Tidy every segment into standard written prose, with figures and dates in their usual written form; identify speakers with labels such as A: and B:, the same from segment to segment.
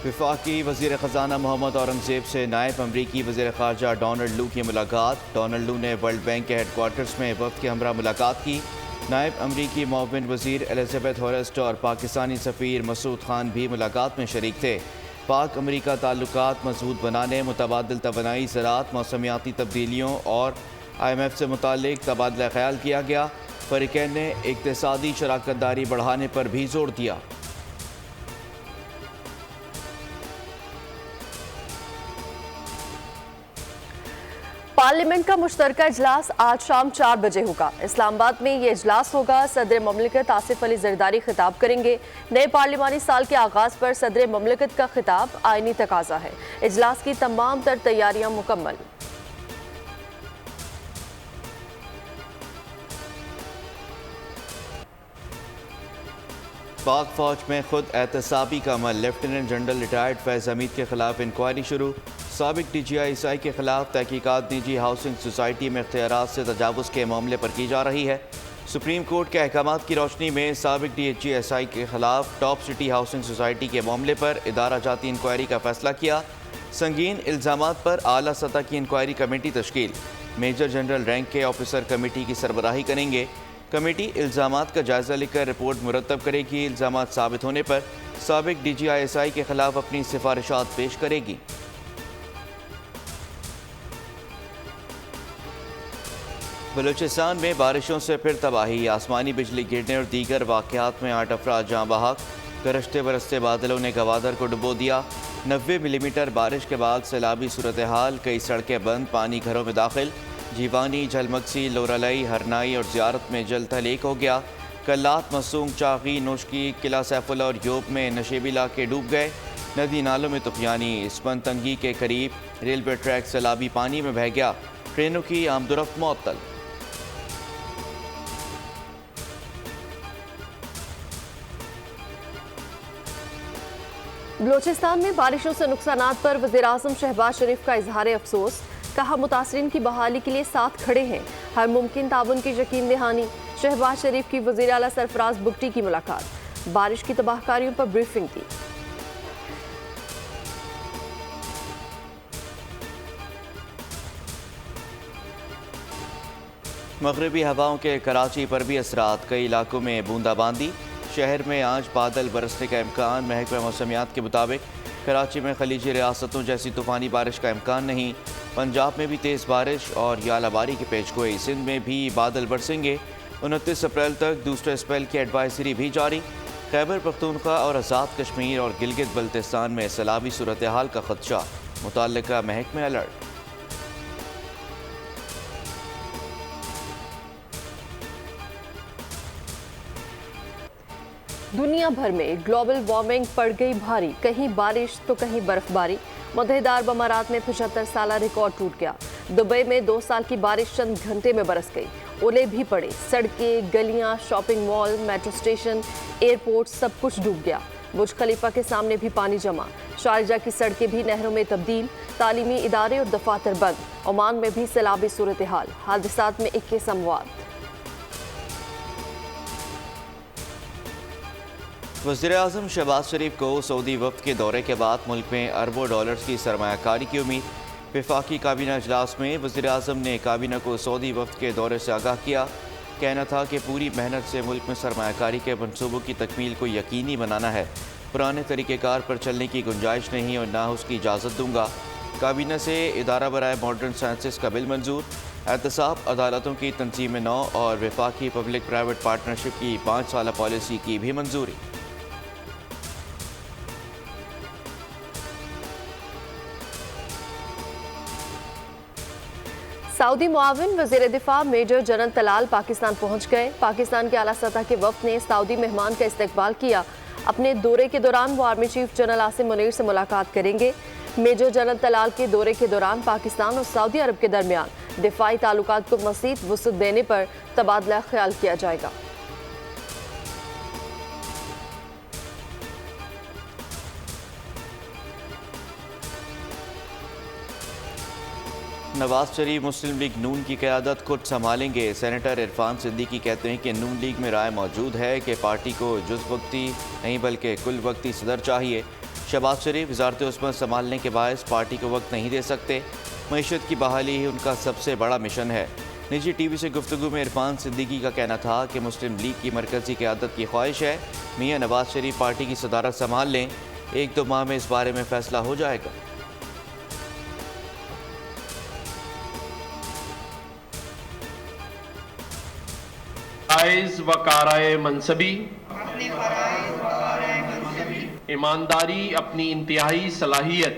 A: वफाकी वज़ीर ख़जाना मोहम्मद औरंगज़ेब से नायब अमरीकी वज़ीर ख़ारजा डोनाल्ड लू की मुलाकात। डोनाल्ड लू ने वर्ल्ड बैंक के हेडक्वार्टर्स में वफ़द के हमरा मुलाकात की। नायब अमरीकी मुआविन वज़ीर एलिज़ाबेथ हॉरेस्ट और पाकिस्तानी सफ़ीर मसूद खान भी मुलाकात में शरीक थे। पाक अमरीका ताल्लुकात मजबूत बनाने, मुतबादिल तवानाई, ज़राअत, मौसमियाती तब्दीलियों और IMF से मुताल्लिक़ तबादला ख्याल किया गया। फ़रीक़ैन ने इक़्तिसादी शराकत दारी बढ़ाने पर भी जोर दिया।
B: पार्लियामेंट का मुश्तरका इजलास आज शाम 4 बजे होगा। इस्लामाबाद में ये इजलास होगा। सदर ममलिकत आसिफ अली जरदारी खिताब करेंगे। नए पार्लिमानी साल के आगाज पर सदर ममलिकत का खिताब आईनी तकाजा है। इजलास की तमाम तर तैयारियां मुकम्मल।
A: पाक फौज में खुद एहतसाबी का अमल। लेफ्टिनेंट जनरल रिटायर्ड फैज़ हमीद के खिलाफ इंक्वायरी शुरू। साबिक DGI के खिलाफ तहकीकात निजी हाउसिंग सोसाइटी में इख्तियारात से तजावुज़ के मामले पर की जा रही है। सुप्रीम कोर्ट के अहकामात की रोशनी में साबिक DGI के खिलाफ टॉप सिटी हाउसिंग सोसाइटी के मामले पर इदारा जाती इंक्वायरी का फैसला किया। संगीन इल्ज़ामात पर आला सतह की इंक्वायरी कमेटी तश्कील। मेजर जनरल रैंक के ऑफिसर कमेटी की सरबराही करेंगे। कमेटी इल्ज़ामात का जायज़ा लेकर रिपोर्ट मुरतब करेगी। इल्ज़ामात साबित होने पर साबिक DGI के खिलाफ अपनी सिफारिशात पेश करेगी। बलूचिस्तान में बारिशों से फिर तबाही। आसमानी बिजली गिरने और दीगर वाक़यात में 8 अफराद जाँ बहक। गरजते बरसते बादलों ने गवादर को डुबो दिया। 90 मिलीमीटर बारिश के बाद सैलाबी सूरत हाल। कई सड़कें बंद, पानी घरों में दाखिल। जीवानी, झलमक्सी, लोरालई, हरनाई और ज़ियारत में जल तहलीक हो गया। कल्लात, मसूंग, चागी, नोशकी, किला सैफुल्ला और योब में नशेबी इलाके डूब गए। नदी नालों में तुफियानी। स्पनतंगी के करीब रेलवे ट्रैक सैलाबी पानी में बह गया। ट्रेनों की आमदोरफ्त मुअत्तल।
B: बलूचिस्तान में बारिशों से नुकसानात पर वज़ीर आज़म शहबाज शरीफ का इजहार अफसोस। कहा, मुतासरीन की बहाली के लिए साथ खड़े हैं। हर मुमकिन ताउन की यकीन दहानी। शहबाज शरीफ की वज़ीर आला सरफराज बुगटी की मुलाकात। बारिश की तबाहकारियों पर ब्रीफिंग दी।
A: मगरबी हवाओं के कराची पर भी असरात। कई इलाकों में बूंदाबांदी। शहर में आज बादल बरसने का इम्कान। महकमा मौसमियात के मुताबिक कराची में खलीजी रियासतों जैसी तूफ़ानी बारिश का इम्कान नहीं। पंजाब में भी तेज़ बारिश और यालाबारी की पेशगोई। सिंध में भी बादल बरसेंगे। 29 अप्रैल तक दूसरे स्पेल की एडवाइजरी भी जारी। खैबर पख्तूनख्वा और आज़ाद कश्मीर और गिलगित बल्तिस्तान में सैलाबी सूरत हाल का खदशा। मुतल्लिका महकमे अलर्ट।
B: दुनिया भर में ग्लोबल वार्मिंग पड़ गई भारी। कहीं बारिश तो कहीं बर्फबारी। मुत्तहिदा अरब अमारात में 75 साल रिकॉर्ड टूट गया। दुबई में 2 साल की बारिश चंद घंटे में बरस गई। ओले भी पड़े। सड़कें, गलियां, shopping mall, metro station, airport सब कुछ डूब गया। बुर्ज खलीफा के सामने भी पानी जमा। शारजा की सड़कें भी नहरों में तब्दील। तालीमी इदारे और दफातर बंद। ओमान में भी सैलाबी सूरत हाल। हादसात में 21 अमवात।
A: वज़ीर आज़म शहबाज शरीफ को सऊदी वफ़द के दौरे के बाद मुल्क में अरबों डॉलर्स की सरमायाकारी की उम्मीद। वफाकी काबीना इजलास में वज़ीर आज़म ने काबीना को सऊदी वफ़द के दौरे से आगाह किया। कहना था कि पूरी मेहनत से मुल्क में सरमायाकारी के मनसूबों की तकमील को यकीनी बनाना है। पुराने तरीक़ेकार पर चलने की गुंजाइश नहीं और ना उसकी इजाज़त दूंगा। काबीना से इदारा बराए मॉडर्न साइंसेस का बिल मंजूर। एहतसाब अदालतों की तंजीम 9 और वफाकी पब्लिक प्राइवेट पार्टनरशिप की 5 साला पॉलिसी की भी मंजूरी।
B: सऊदी मुआविन वज़ीर दिफा मेजर जनरल तलाल पाकिस्तान पहुंच गए। पाकिस्तान के आला सतह के वफ़द ने सऊदी मेहमान का इस्तकबाल किया। अपने दौरे के दौरान वो army chief general Asim Munir से मुलाकात करेंगे। मेजर जनरल तलाल के दौरे के दौरान पाकिस्तान और सऊदी अरब के दरमियान दिफाई ताल्लुकात को मज़ीद वुसअत देने पर तबादला ख्याल किया जाएगा।
A: नवाज शरीफ मुस्लिम लीग नून की क़यादत खुद संभालेंगे। सेनेटर इरफान सिद्दीकी कहते हैं कि नून लीग में राय मौजूद है कि पार्टी को जुज़ वक्ती नहीं बल्कि कुल वक्ती सदर चाहिए। शहबाज शरीफ वज़ारत उस्मत संभालने के बायस पार्टी को वक्त नहीं दे सकते। मईशत की बहाली ही उनका सबसे बड़ा मिशन है। निजी टीवी से गुफ्तगू में इरफान सिद्दीकी का कहना था कि मुस्लिम लीग की मरकज़ी क़यादत की ख्वाहिश है मियाँ नवाज शरीफ पार्टी की सदारत संभाल लें, 1-2 माह में इस बारे में फैसला हो जाएगा।
C: फ़राइज़ व काराए मनसबी, ईमानदारी अपनी इंतहाई सलाहियत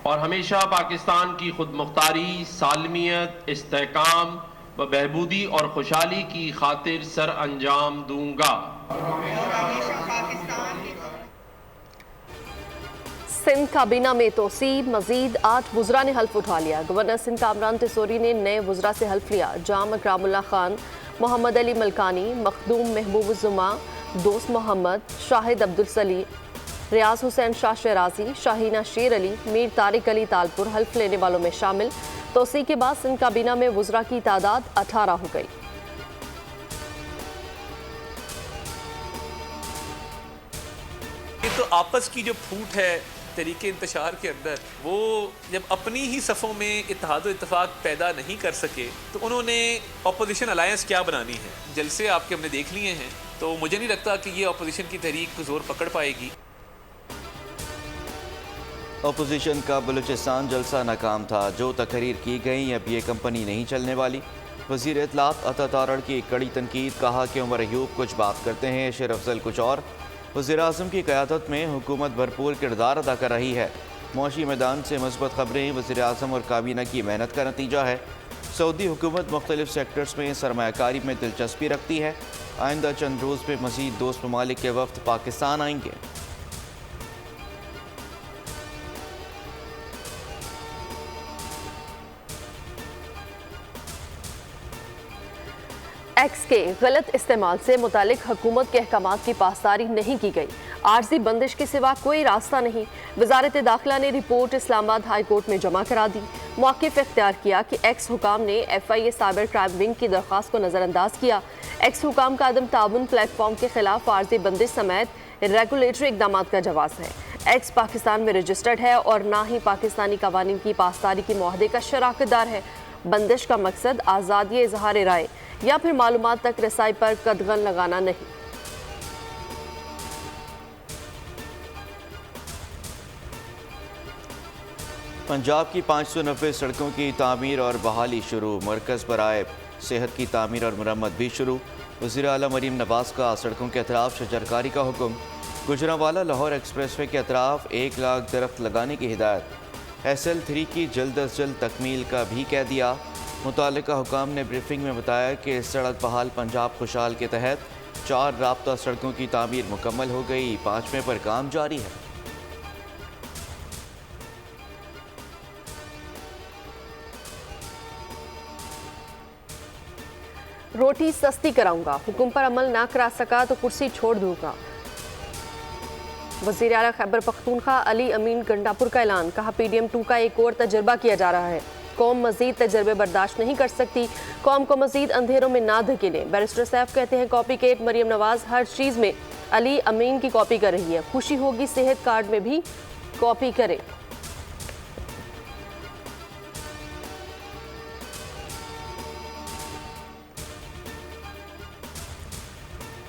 C: और हमेशा पाकिस्तान की खुद मुख्तारी, सालमियत, इस्तेहकाम व बहबूदी और खुशहाली की खातिर सर अंजाम दूंगा।
B: सिंध काबीना में तोसी, मजीद 8 वुज़रा ने हल्फ उठा लिया। गवर्नर सिंध कामरान तिसोरी ने नए वुज़रा से हल्फ लिया। जाम अकरामुल्लाह खान, मोहम्मद अली मलकानी, मखदूम महबूबुज़्ज़मा, दोस्त मोहम्मद, शाहिद अब्दुल सलीम, रियाज हुसैन शाह शराजी, शाहीना शेर अली, मीर तारिक अली तालपुर हल्फ लेने वालों में शामिल। तोसी के बाद सिंध काबीना में वुज़रा की तादाद 18 हो गई।
D: ये तो आपस की जो फूट है तरीके इंतशार के अंदर, वो जब अपनी ही सफ़ों में इत्तेहाद व इत्तेफाक पैदा नहीं कर सके तो उन्होंने अपोजिशन अलायंस क्या बनानी है। जलसे आपके हमने देख लिए हैं, तो मुझे नहीं लगता कि ये अपोजिशन की तहरीक को जोर पकड़ पाएगी।
A: अपोजिशन का बलूचिस्तान जलसा नाकाम था। जो तकरीर की गई, अब ये कंपनी नहीं चलने वाली। वज़ीर इत्तलात अता तारड़ की कड़ी तनकीद, कहा कि उमर अयूब कुछ बात करते हैं, शेर अफजल कुछ और। वज़ीर आज़म की क़यादत में हुकूमत भरपूर किरदार अदा कर रही है। मुआशी मैदान से मस्बत खबरें वज़ीर आज़म और काबीना की मेहनत का नतीजा है। सऊदी हुकूमत मुख्तलिफ सेक्टर्स में सरमायाकारी में दिलचस्पी रखती है। आइंदा चंद रोज़ में मज़ीद दोस्त ममालिक के वफ़द पाकिस्तान आएंगे।
B: एक्स के गलत इस्तेमाल से मुतालिक हुकूमत के अहकामात की पासदारी नहीं की गई। आर्जी बंदिश के सिवा कोई रास्ता नहीं। वजारत दाखिला ने रिपोर्ट इस्लामाबाद हाई कोर्ट में जमा करा दी। मौक़िफ़ इख्तियार किया कि एक्स हुकाम ने FIA साइबर क्राइम विंग की दरख्वास्त को नज़रअंदाज किया। एक्स हुकाम का अदम ताउन प्लेटफॉर्म के खिलाफ आर्जी बंदिश समेत रेगुलेटरी इकदाम का जवाब है। एक्स पाकिस्तान में रजिस्टर्ड है और ना ही पाकिस्तानी कवानीन की पासदारी के मुआहदे का शराकतदार है। बंदिश का मकसद आज़ादी इजहार राय या फिर मालूमात तक रसाई पर कदगन लगाना नहीं।
A: पंजाब की 590 सड़कों की तामीर और बहाली शुरू। मरकज़ बराए सेहत की तामीर और मरम्मत भी शुरू। वज़ीर आला मरीम नवाज का सड़कों के अतराफ शजरकारी का हुक्म। गुजरांवाला लाहौर एक्सप्रेसवे के अतराफ 1 लाख दरख्त लगाने की हिदायत। SL3 की जल्द अज जल्द तकमील का भी कह दिया। मुतालिका हुकाम ने ब्रीफिंग में बताया कि सड़क बहाल पंजाब खुशहाल के तहत 4 राब्ता सड़कों की तामीर मुकम्मल हो गई, 5वें पर काम जारी है।
B: रोटी सस्ती कराऊंगा, हुक्म पर अमल ना करा सका तो कुर्सी छोड़ दूंगा। वज़ीर आला खैबर पख्तूनख्वा अली अमीन गंडापुर का ऐलान। कहा PDM 2 का एक और तजर्बा किया जा रहा है। कौम मजीद तजर्बे बर्दाश्त नहीं कर सकती। कौम को मजीद अंधेरों में ना धकेलें। बैरिस्टर सैफ कहते हैं कॉपी केट मरियम नवाज हर चीज़ में अली अमीन की कॉपी कर रही है। खुशी होगी सेहत कार्ड में भी कॉपी करे।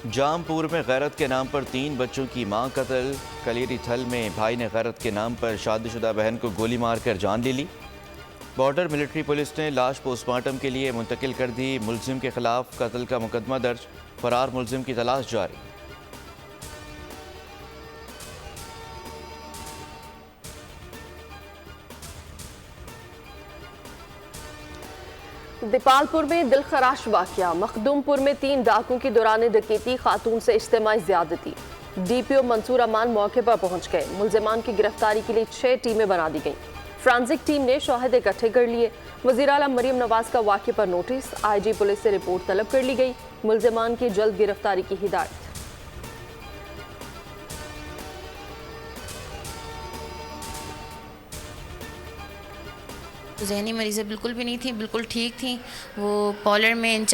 A: जामपुर में गैरत के नाम पर 3 बच्चों की मां कत्ल। कलीरी थल में भाई ने गैरत के नाम पर शादीशुदा बहन को गोली मारकर जान ले ली। बॉर्डर मिलिट्री पुलिस ने लाश पोस्टमार्टम के लिए मुंतकिल कर दी। मुलजिम के खिलाफ कत्ल का मुकदमा दर्ज, फरार मुलजिम की तलाश जारी।
B: दीपालपुर में दिलखराश वाकया। मखदूमपुर में 3 डाकुओं की दौरान डकैती, खातून से इज्तिमाई ज्यादती। DPO मंसूर अमान मौके पर पहुंच गए। मुलजिमान की गिरफ्तारी के लिए 6 टीमें बना दी गईं। फ्रांसिक टीम ने शवाहिद इकट्ठे कर लिए। वज़ीर आला मरीम नवाज का वाक़े पर नोटिस। IG पुलिस से रिपोर्ट तलब कर ली गई। मुलजिमान की जल्द गिरफ्तारी की हिदायत।
E: जहनी मरीज़ें बिल्कुल भी नहीं थी, बिल्कुल ठीक थी। वो पॉलर में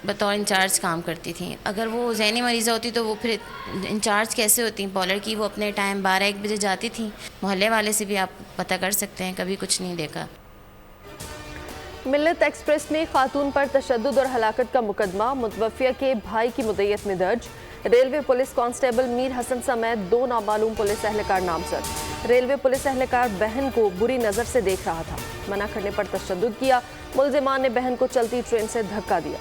E: बतौर इंचार्ज काम करती थी। अगर वो जहनी मरीज़ा होती तो वो फिर इंचार्ज कैसे होती पॉलर की? वो अपने टाइम 12-1 बजे जाती थी। मोहल्ले वाले से भी आप पता कर सकते हैं, कभी कुछ नहीं देखा।
B: मिल्लत एक्सप्रेस में खातून पर तशद्दुद और हलाकत का मुकदमा मुतवफ़िया के भाई की मुद्दईयत में दर्ज। Railway police constable Mir Hasan समेत 2 नामालूम पुलिस एहलकार नामजद। रेलवे पुलिस एहलकार बहन को बुरी नज़र से देख रहा था, मना करने पर तशद्दुद किया। मुल्जिमान ने बहन को चलती ट्रेन से धक्का दिया।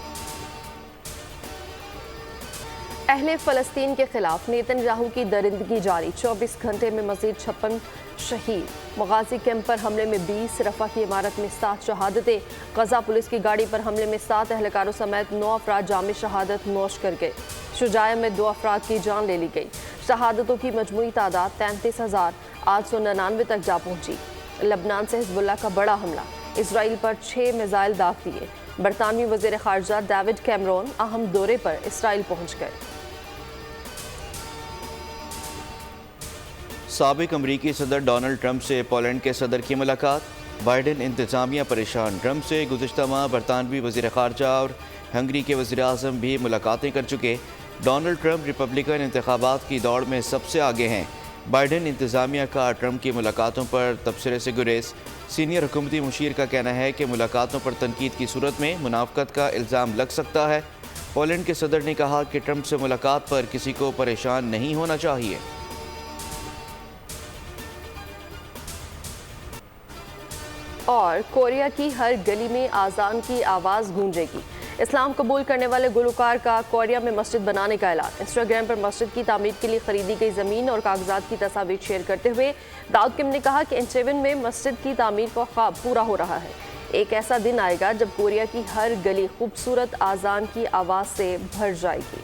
B: अहले फ़लस्तीन के खिलाफ नेतन्याहू की दरिंदगी जारी। 24 घंटे में मज़ीद 56 शहीद। मगाजी कैंप पर हमले में 20, रफ़ा की इमारत में 7 शहादतें। गजा पुलिस की गाड़ी पर हमले में 7 एहलकारों समेत 9 अफराद जाम शहादत नोश कर गए। शुजाया में 2 अफराद की जान ले ली गई। शहादतों की मजमूई तादाद 33,899 तक जा पहुंची। लबनान से हिजबुल्लाह का बड़ा हमला। इसराइल पर 6 मिसाइल दाग दिए। बरतानवी वज़ीर ख़ारजा डेविड कैमरून अहम दौरे पर इसराइल पहुंच गए।
A: साबिक अमरीकी सदर डोनाल्ड ट्रंप से पोलैंड के सदर की मुलाकात। बाइडेन इंतजामिया परेशान। ट्रंप से गुज़िश्ता माह बरतानवी वज़ीर ख़ारजा और हंगरी के वज़ीर आज़म भी मुलाकातें कर चुके। डोनाल्ड ट्रंप रिपब्लिकन इंतखाबात की दौड़ में सबसे आगे हैं। बाइडेन इंतजामिया का ट्रंप की मुलाकातों पर तबसरे से गुरेज। सीनियर हुकूमती मुशीर का कहना है कि मुलाकातों पर तनकीद की सूरत में मुनाफ़कत का इल्ज़ाम लग सकता है। पोलैंड के सदर ने कहा कि ट्रंप से मुलाकात पर किसी को परेशान नहीं होना चाहिए।
B: और कोरिया की हर गली में आज़ान की आवाज़ गूंजेगी। इस्लाम कबूल करने वाले गुलकार का कोरिया में मस्जिद बनाने का ऐलान। इंस्टाग्राम पर मस्जिद की तामीर के लिए खरीदी गई ज़मीन और कागजात की तस्वीर शेयर करते हुए दाऊद किम ने कहा कि इंचेवन में मस्जिद की तामीर का ख्वाब पूरा हो रहा है। एक ऐसा दिन आएगा जब कोरिया की हर गली खूबसूरत आज़ान की आवाज़ से भर जाएगी।